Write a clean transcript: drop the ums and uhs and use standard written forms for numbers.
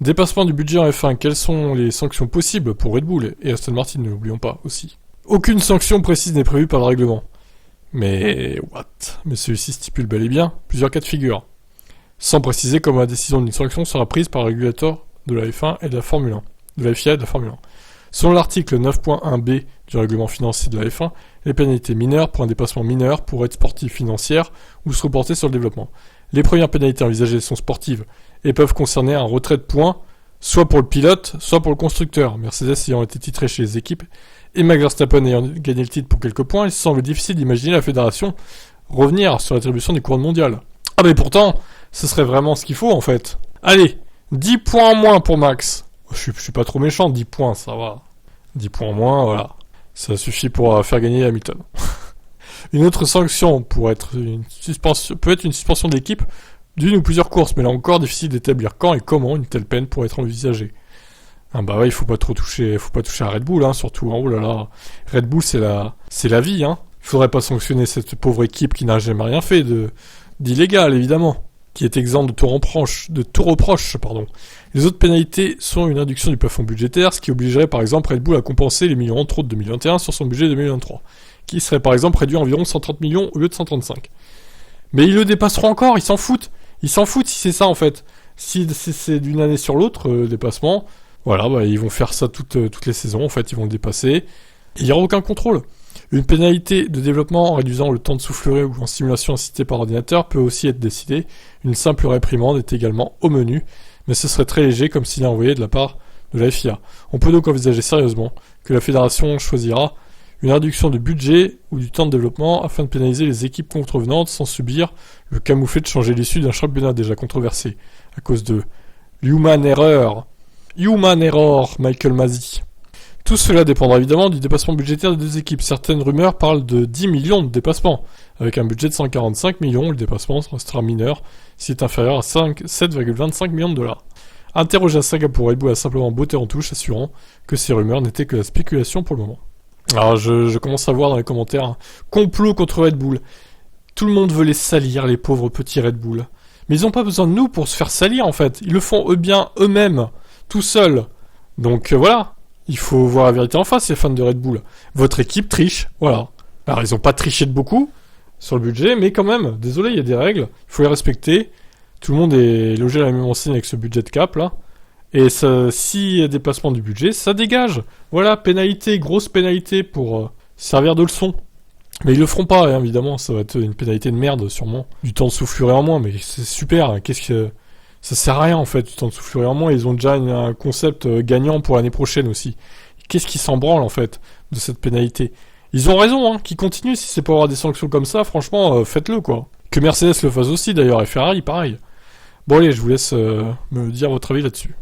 Dépassement du budget en F1, quelles sont les sanctions possibles pour Red Bull et Aston Martin, n'oublions pas aussi. Aucune sanction précise n'est prévue par le règlement. Mais what? Mais celui-ci stipule bel et bien plusieurs cas de figure. Sans préciser comment la décision d'une sanction sera prise par le régulateur de la F1 et de la Formule 1. De la FIA et de la Formule 1. Selon l'article 9.1b du règlement financier de la F1, les pénalités mineures pour un dépassement mineur pourraient être sportives, financières ou se reporter sur le développement. Les premières pénalités envisagées sont sportives et peuvent concerner un retrait de points, soit pour le pilote, soit pour le constructeur. Mercedes ayant été titré chez les équipes et Max Verstappen ayant gagné le titre pour quelques points, il semble difficile d'imaginer la fédération revenir sur l'attribution des couronnes mondiales. Ah mais pourtant, ce serait vraiment ce qu'il faut en fait. Allez, 10 points en moins pour Max. Je suis pas trop méchant, 10 points, ça va. 10 points en moins, voilà. Ça suffit pour faire gagner Hamilton. Une autre sanction peut être une suspension de l'équipe d'une ou plusieurs courses, mais là encore, difficile d'établir quand et comment une telle peine pourrait être envisagée. Ah bah ouais, il faut pas toucher à Red Bull, hein, surtout, hein, oh là là. Red Bull, c'est la vie, hein. Il faudrait pas sanctionner cette pauvre équipe qui n'a jamais rien fait d'illégal, évidemment, qui est exempte de tout reproche. Les autres pénalités sont une réduction du plafond budgétaire, ce qui obligerait par exemple Red Bull à compenser les millions entre autres de 2021 sur son budget de 2023, qui serait par exemple réduit à environ 130 millions au lieu de 135. Mais ils le dépasseront encore, ils s'en foutent. Ils s'en foutent si c'est ça en fait. Si c'est d'une année sur l'autre, dépassement, voilà, bah, ils vont faire ça toutes les saisons, en fait, ils vont le dépasser. Et il n'y aura aucun contrôle. Une pénalité de développement en réduisant le temps de soufflerie ou en simulation assistée par ordinateur peut aussi être décidée. Une simple réprimande est également au menu, mais ce serait très léger comme signe envoyé de la part de la FIA. On peut donc envisager sérieusement que la fédération choisira une réduction du budget ou du temps de développement afin de pénaliser les équipes contrevenantes sans subir le camouflet de changer l'issue d'un championnat déjà controversé à cause de l'human error. Human error, Michael Masi. Tout cela dépendra évidemment du dépassement budgétaire des deux équipes. Certaines rumeurs parlent de 10 millions de dépassements. Avec un budget de 145 millions, le dépassement restera mineur s'il est inférieur à 7,25 millions de dollars. Interrogé à Singapour, Red Bull a simplement botté en touche, assurant que ces rumeurs n'étaient que la spéculation pour le moment. Alors je commence à voir dans les commentaires un complot contre Red Bull. Tout le monde veut les salir, les pauvres petits Red Bull. Mais ils n'ont pas besoin de nous pour se faire salir en fait. Ils le font eux-mêmes, tout seuls. Donc voilà. Il faut voir la vérité en face, les fans de Red Bull. Votre équipe triche, voilà. Alors, ils ont pas triché de beaucoup sur le budget, mais quand même, désolé, il y a des règles, il faut les respecter. Tout le monde est logé à la même enseigne avec ce budget de cap, là. Et ça, s'il y a dépassement du budget, ça dégage. Voilà, pénalité, grosse pénalité pour servir de leçon. Mais ils le feront pas, hein, évidemment, ça va être une pénalité de merde, sûrement. Du temps de soufflerie en moins, mais c'est super, hein. Ça sert à rien en fait, du temps de soufflerie en moins, ils ont déjà un concept gagnant pour l'année prochaine aussi. Qu'est-ce qui s'en branle en fait de cette pénalité? Ils ont raison, hein, qu'ils continuent, si c'est pour avoir des sanctions comme ça, franchement, faites-le quoi. Que Mercedes le fasse aussi d'ailleurs, et Ferrari pareil. Bon allez, je vous laisse me dire votre avis là-dessus.